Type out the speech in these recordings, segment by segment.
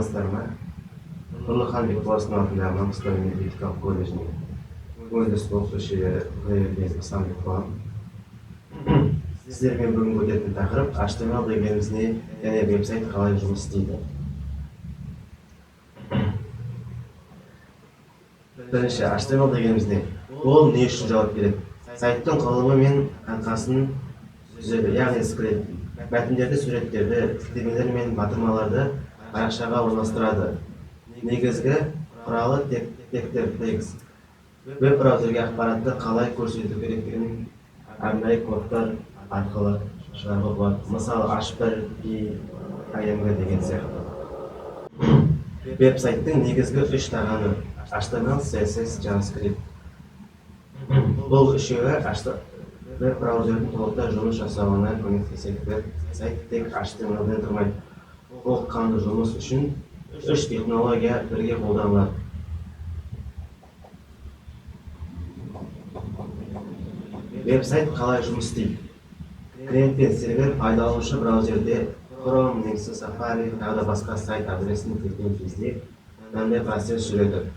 саламатсыздар ма? Нұрлыхан Бекболатовтың атындағы Маңғыстау мемлекеттік колледжінде өндіріс оқытушы Құдайберген Исламбек боламын. Сіздермен бүгін өтетін тақырып HTML дегеніміз не және веб-сайт қалай жұмыс істейді. Бірінші, HTML дегеніміз не? Ол не үшін жауап береді? Сайттың құрылымы мен арқасын түзеді, яғни скрипт. Мәтіндерді, суреттерді, тіктемелер мен батырмаларды парақшаға орналастырады. Негізгі құралы тектер тегіс. Веб-браузерге ақпаратты қалай көрсету керектігін арнайы кодтар арқылы шығаруға болады. Мысалы, H1, IMG деген сияқты. Веб-сайттың негізгі үш тағаны HTML, CSS, JavaScript. Бұл үшеуі веб-браузердің толықтай жұмыс жасауына көмектеседі. Сайт тек HTML-ден тұрмайды. Толыққанды жұмыс үшін үш технология бірге қолданылады. Веб-сайт қалай жұмыс істейді? Клиент пен сервер пайдаланушы браузерде Chrome, немесе Safari, тағы басқа сайт адресін тіркеген кезде мынандай процесс жүреді.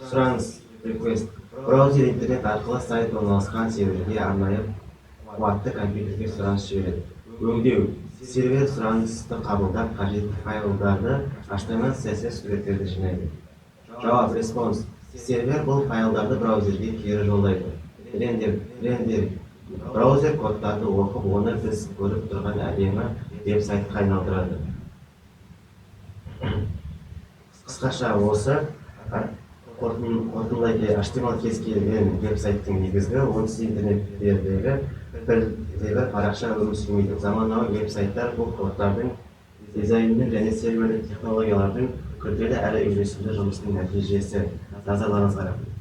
Сұраныс, request. Браузер интернет арқылы сайт орналасқан серверге арнайы қуатты компьютерге сұраныс жібереді. Өңдеу. Сервер сұранысты қабылдап, қажетті файлдарды HTML, CSS суреттерді жинайды. Жауап, response. Сервер бұл файлдарды браузерге кері жолдайды. Рендер. Браузер кодтарды оқып, оны біз көріп тұрған әдемі веб-сайтқа айналдырады. Қысқаша осы қорытындылай HTML кез келген веб-сайттың негізгі, онсыз интернеттердегі бір парақша өмір сүрмейді. Заманауи веб-сайттар бұл кодтардың дизайнының және серверлік технологиялардың күрделі әрі үйлесімді жұмысының нәтижесі. Назарларыңызға рахмет.